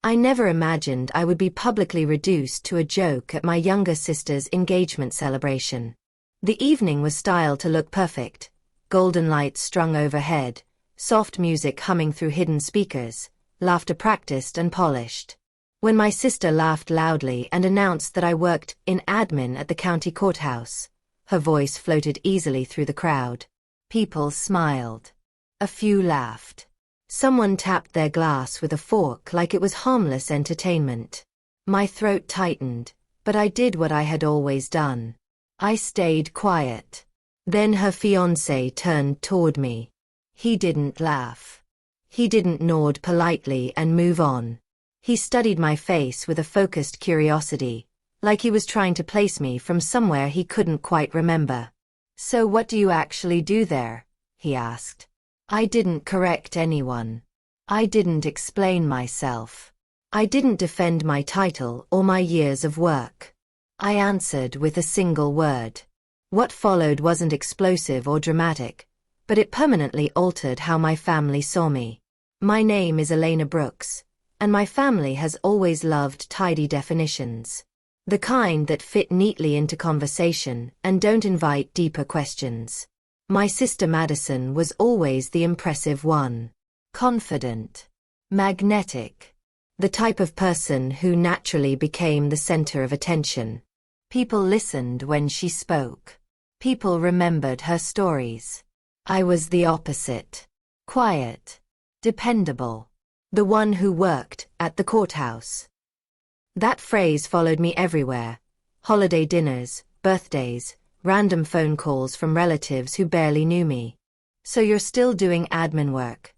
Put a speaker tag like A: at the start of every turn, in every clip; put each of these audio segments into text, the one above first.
A: I never imagined I would be publicly reduced to a joke at my younger sister's engagement celebration. The evening was styled to look perfect. Golden lights strung overhead, soft music humming through hidden speakers, laughter practiced and polished. When my sister laughed loudly and announced that I worked in admin at the county courthouse, her voice floated easily through the crowd. People smiled. A few laughed. Someone tapped their glass with a fork like it was harmless entertainment. My throat tightened, but I did what I had always done. I stayed quiet. Then her fiancé turned toward me. He didn't laugh. He didn't nod politely and move on. He studied my face with a focused curiosity, like he was trying to place me from somewhere he couldn't quite remember. "So what do you actually do there?" he asked. I didn't correct anyone. I didn't explain myself. I didn't defend my title or my years of work. I answered with a single word. What followed wasn't explosive or dramatic, but it permanently altered how my family saw me. My name is Elena Brooks, and my family has always loved tidy definitions. The kind that fit neatly into conversation and don't invite deeper questions. My sister Madison was always the impressive one. Confident. Magnetic. The type of person who naturally became the center of attention. People listened when she spoke. People remembered her stories. I was the opposite. Quiet. Dependable. The one who worked at the courthouse. That phrase followed me everywhere. Holiday dinners, birthdays, random phone calls from relatives who barely knew me. "So you're still doing admin work?"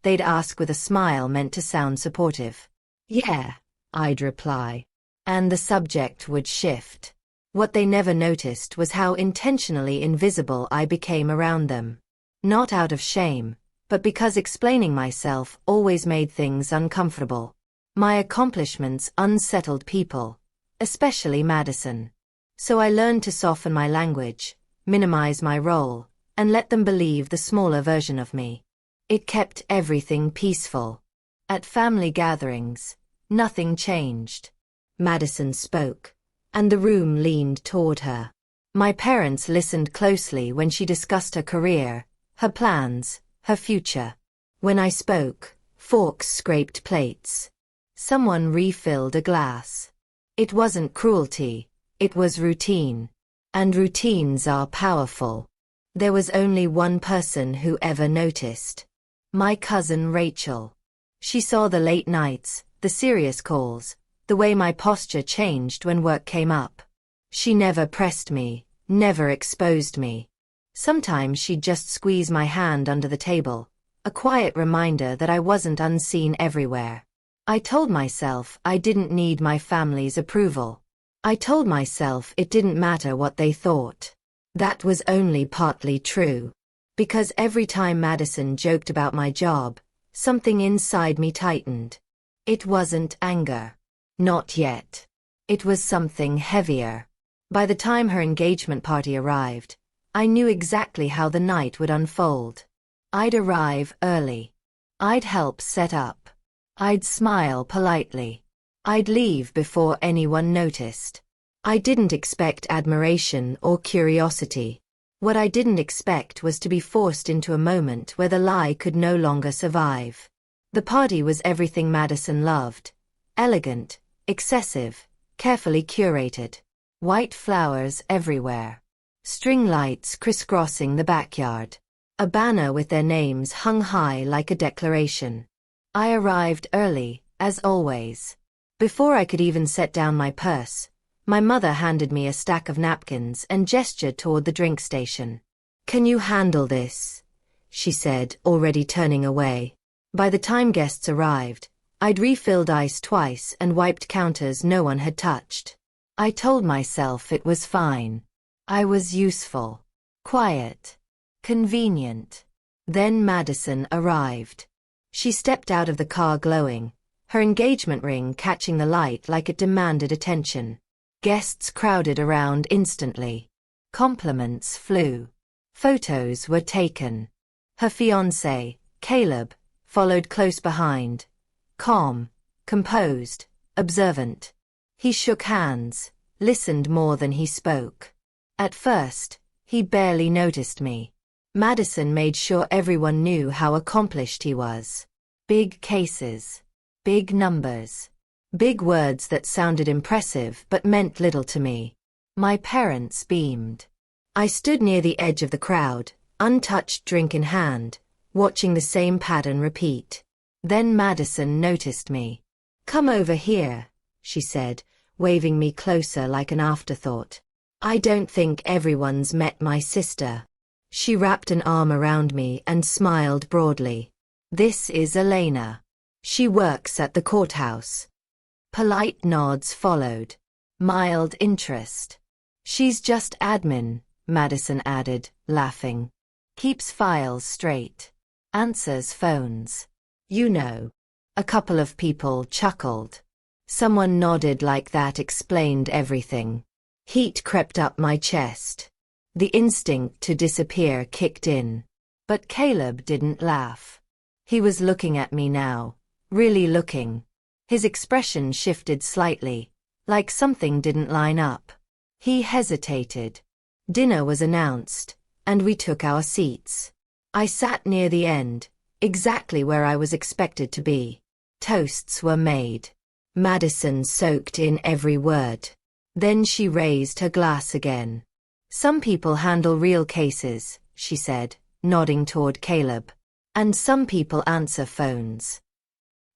A: They'd ask with a smile meant to sound supportive. "Yeah," I'd reply. And the subject would shift. What they never noticed was how intentionally invisible I became around them. Not out of shame, but because explaining myself always made things uncomfortable. My accomplishments unsettled people, especially Madison. So I learned to soften my language, minimize my role, and let them believe the smaller version of me. It kept everything peaceful. At family gatherings, nothing changed. Madison spoke, and the room leaned toward her. My parents listened closely when she discussed her career, her plans, her future. When I spoke, forks scraped plates. Someone refilled a glass. It wasn't cruelty. It was routine. And routines are powerful. There was only one person who ever noticed. My cousin Rachel. She saw the late nights, the serious calls, the way my posture changed when work came up. She never pressed me, never exposed me. Sometimes she'd just squeeze my hand under the table, a quiet reminder that I wasn't unseen everywhere. I told myself I didn't need my family's approval. I told myself it didn't matter what they thought. That was only partly true. Because every time Madison joked about my job, something inside me tightened. It wasn't anger. Not yet. It was something heavier. By the time her engagement party arrived, I knew exactly how the night would unfold. I'd arrive early. I'd help set up. I'd smile politely. I'd leave before anyone noticed. I didn't expect admiration or curiosity. What I didn't expect was to be forced into a moment where the lie could no longer survive. The party was everything Madison loved. Elegant, excessive, carefully curated. White flowers everywhere. String lights crisscrossing the backyard. A banner with their names hung high like a declaration. I arrived early, as always. Before I could even set down my purse, my mother handed me a stack of napkins and gestured toward the drink station. "Can you handle this?" she said, already turning away. By the time guests arrived, I'd refilled ice twice and wiped counters no one had touched. I told myself it was fine. I was useful. Quiet. Convenient. Then Madison arrived. She stepped out of the car glowing, her engagement ring catching the light like it demanded attention. Guests crowded around instantly. Compliments flew. Photos were taken. Her fiancé, Caleb, followed close behind. Calm, composed, observant. He shook hands, listened more than he spoke. At first, he barely noticed me. Madison made sure everyone knew how accomplished he was. Big cases. Big numbers. Big words that sounded impressive but meant little to me. My parents beamed. I stood near the edge of the crowd, untouched drink in hand, watching the same pattern repeat. Then Madison noticed me. "Come over here," she said, waving me closer like an afterthought. "I don't think everyone's met my sister." She wrapped an arm around me and smiled broadly. "This is Elena. She works at the courthouse." Polite nods followed. Mild interest. "She's just admin," Madison added, laughing. "Keeps files straight. Answers phones. You know." A couple of people chuckled. Someone nodded like that explained everything. Heat crept up my chest. The instinct to disappear kicked in. But Caleb didn't laugh. He was looking at me now. Really looking. His expression shifted slightly, like something didn't line up. He hesitated. Dinner was announced, and we took our seats. I sat near the end, exactly where I was expected to be. Toasts were made. Madison soaked in every word. Then she raised her glass again. "Some people handle real cases," she said, nodding toward Caleb. "And some people answer phones."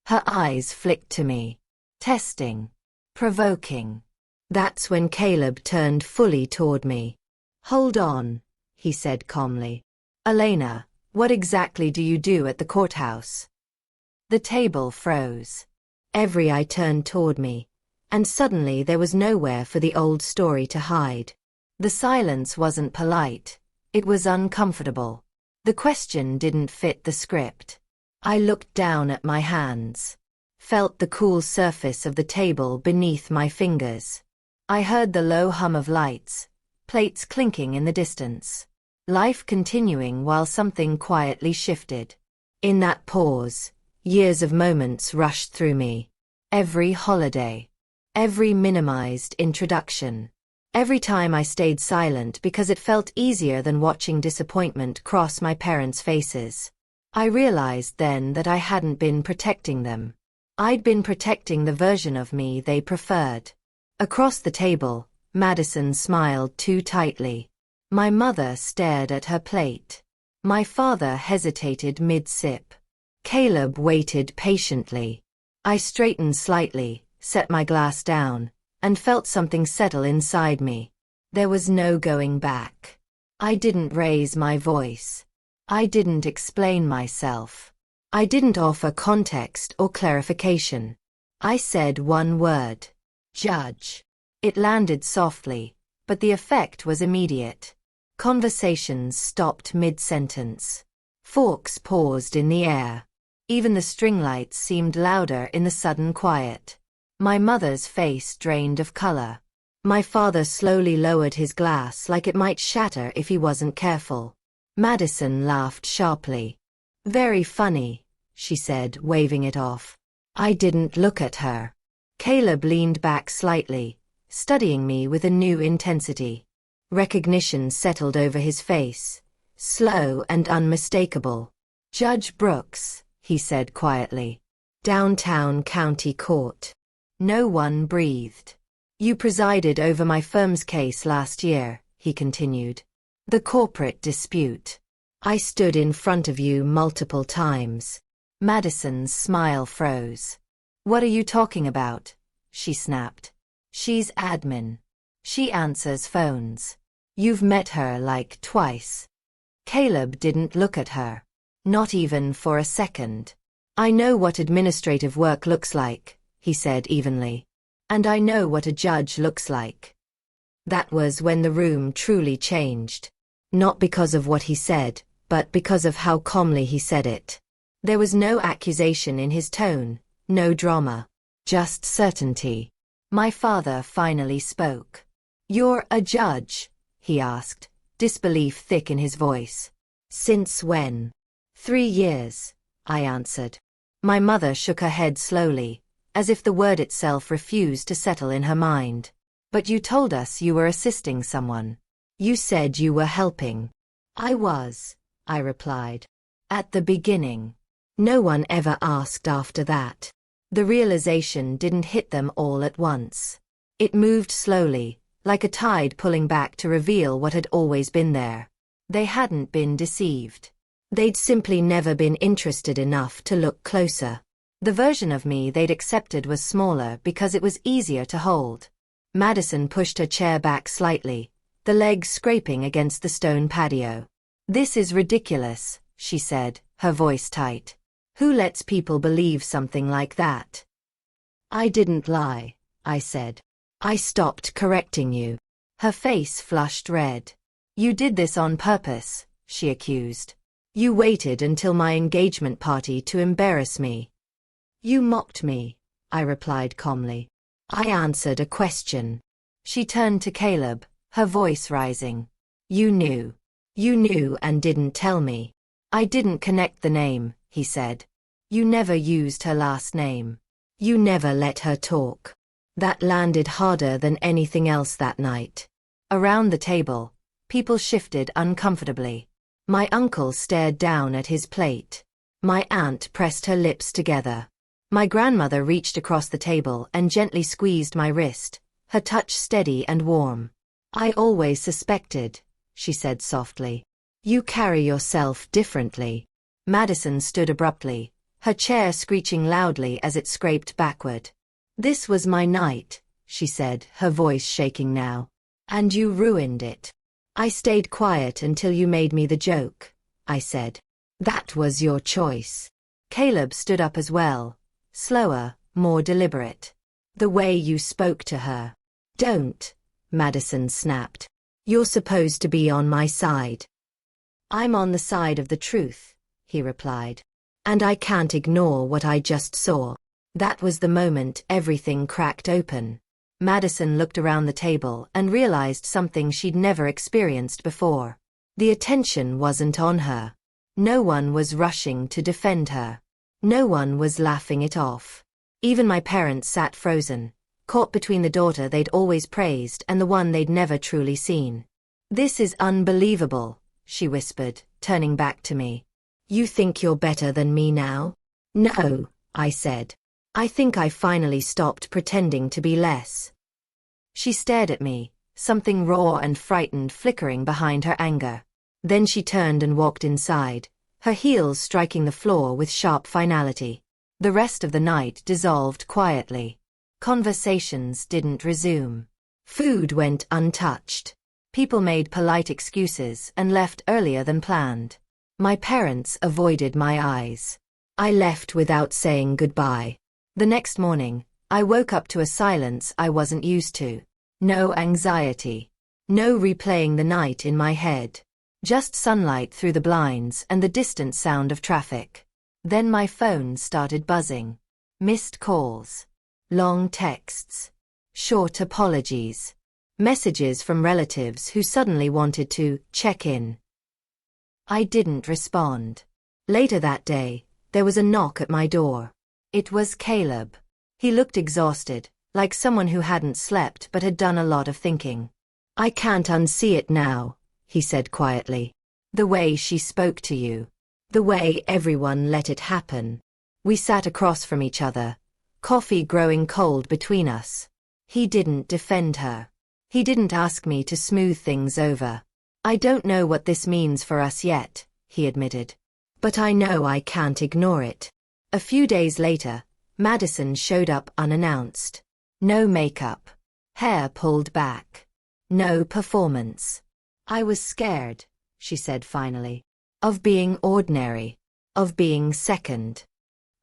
A: Her eyes flicked to me. Testing. Provoking. That's when Caleb turned fully toward me. "Hold on," he said calmly. "Elena, what exactly do you do at the courthouse?" The table froze. Every eye turned toward me, and suddenly there was nowhere for the old story to hide. The silence wasn't polite. It was uncomfortable. The question didn't fit the script. I looked down at my hands. Felt the cool surface of the table beneath my fingers. I heard the low hum of lights, plates clinking in the distance. Life continuing while something quietly shifted. In that pause, years of moments rushed through me. Every holiday. Every minimized introduction. Every time I stayed silent because it felt easier than watching disappointment cross my parents' faces. I realized then that I hadn't been protecting them. I'd been protecting the version of me they preferred. Across the table, Madison smiled too tightly. My mother stared at her plate. My father hesitated mid-sip. Caleb waited patiently. I straightened slightly, set my glass down, and felt something settle inside me. There was no going back. I didn't raise my voice. I didn't explain myself. I didn't offer context or clarification. I said one word. Judge. It landed softly, but the effect was immediate. Conversations stopped mid-sentence. Forks paused in the air. Even the string lights seemed louder in the sudden quiet. My mother's face drained of color. My father slowly lowered his glass like it might shatter if he wasn't careful. Madison laughed sharply. "Very funny," she said, waving it off. I didn't look at her. Caleb leaned back slightly, studying me with a new intensity. Recognition settled over his face, slow and unmistakable. "Judge Brooks," he said quietly. "Downtown County Court." No one breathed. "You presided over my firm's case last year," he continued. "The corporate dispute. I stood in front of you multiple times." Madison's smile froze. "What are you talking about?" she snapped. "She's admin. She answers phones. You've met her like twice." Caleb didn't look at her. Not even for a second. "I know what administrative work looks like," he said evenly. "And I know what a judge looks like." That was when the room truly changed. Not because of what he said, but because of how calmly he said it. There was no accusation in his tone, no drama. Just certainty. My father finally spoke. "You're a judge?" he asked, disbelief thick in his voice. "Since when?" 3 years, I answered. My mother shook her head slowly, as if the word itself refused to settle in her mind. But you told us you were assisting someone. You said you were helping. I was, I replied. At the beginning. No one ever asked after that. The realization didn't hit them all at once. It moved slowly, like a tide pulling back to reveal what had always been there. They hadn't been deceived. They'd simply never been interested enough to look closer. The version of me they'd accepted was smaller because it was easier to hold. Madison pushed her chair back slightly, the legs scraping against the stone patio. This is ridiculous, she said, her voice tight. Who lets people believe something like that? I didn't lie, I said. I stopped correcting you. Her face flushed red. You did this on purpose, she accused. You waited until my engagement party to embarrass me. You mocked me, I replied calmly. I answered a question. She turned to Caleb, her voice rising. You knew. You knew and didn't tell me. I didn't connect the name, he said. You never used her last name. You never let her talk. That landed harder than anything else that night. Around the table, people shifted uncomfortably. My uncle stared down at his plate. My aunt pressed her lips together. My grandmother reached across the table and gently squeezed my wrist, her touch steady and warm. I always suspected, she said softly. You carry yourself differently. Madison stood abruptly, her chair screeching loudly as it scraped backward. This was my night, she said, her voice shaking now. And you ruined it. I stayed quiet until you made me the joke, I said. That was your choice. Caleb stood up as well, slower, more deliberate. The way you spoke to her. Don't, Madison snapped. You're supposed to be on my side. I'm on the side of the truth, he replied. And I can't ignore what I just saw. That was the moment everything cracked open. Madison looked around the table and realized something she'd never experienced before. The attention wasn't on her. No one was rushing to defend her. No one was laughing it off. Even my parents sat frozen, caught between the daughter they'd always praised and the one they'd never truly seen. This is unbelievable, she whispered, turning back to me. You think you're better than me now? No, I said. I think I finally stopped pretending to be less. She stared at me, something raw and frightened flickering behind her anger. Then she turned and walked inside, her heels striking the floor with sharp finality. The rest of the night dissolved quietly. Conversations didn't resume. Food went untouched. People made polite excuses and left earlier than planned. My parents avoided my eyes. I left without saying goodbye. The next morning, I woke up to a silence I wasn't used to. No anxiety. No replaying the night in my head. Just sunlight through the blinds and the distant sound of traffic. Then my phone started buzzing. Missed calls. Long texts. Short apologies. Messages from relatives who suddenly wanted to check in. I didn't respond. Later that day, there was a knock at my door. It was Caleb. He looked exhausted, like someone who hadn't slept but had done a lot of thinking. I can't unsee it now, he said quietly. The way she spoke to you. The way everyone let it happen. We sat across from each other, coffee growing cold between us. He didn't defend her. He didn't ask me to smooth things over. I don't know what this means for us yet, he admitted. But I know I can't ignore it. A few days later, Madison showed up unannounced. No makeup. Hair pulled back. No performance. I was scared, she said finally. Of being ordinary. Of being second.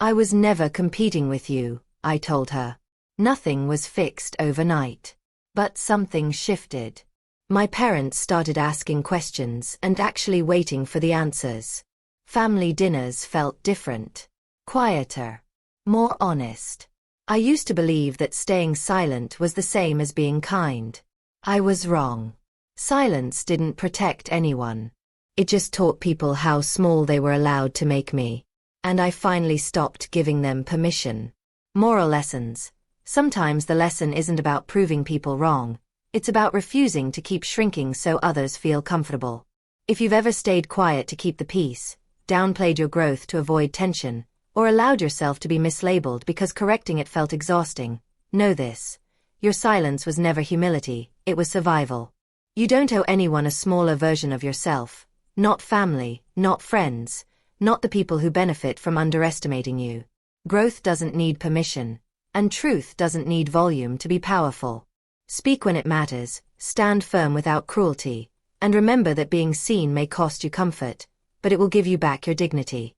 A: I was never competing with you, I told her. Nothing was fixed overnight. But something shifted. My parents started asking questions and actually waiting for the answers. Family dinners felt different. Quieter. More honest. I used to believe that staying silent was the same as being kind. I was wrong. Silence didn't protect anyone. It just taught people how small they were allowed to make me. And I finally stopped giving them permission. Moral lessons. Sometimes the lesson isn't about proving people wrong. It's about refusing to keep shrinking so others feel comfortable. If you've ever stayed quiet to keep the peace, downplayed your growth to avoid tension, or allowed yourself to be mislabeled because correcting it felt exhausting, know this. Your silence was never humility, it was survival. You don't owe anyone a smaller version of yourself. Not family, not friends, not the people who benefit from underestimating you. Growth doesn't need permission, and truth doesn't need volume to be powerful. Speak when it matters, stand firm without cruelty, and remember that being seen may cost you comfort, but it will give you back your dignity.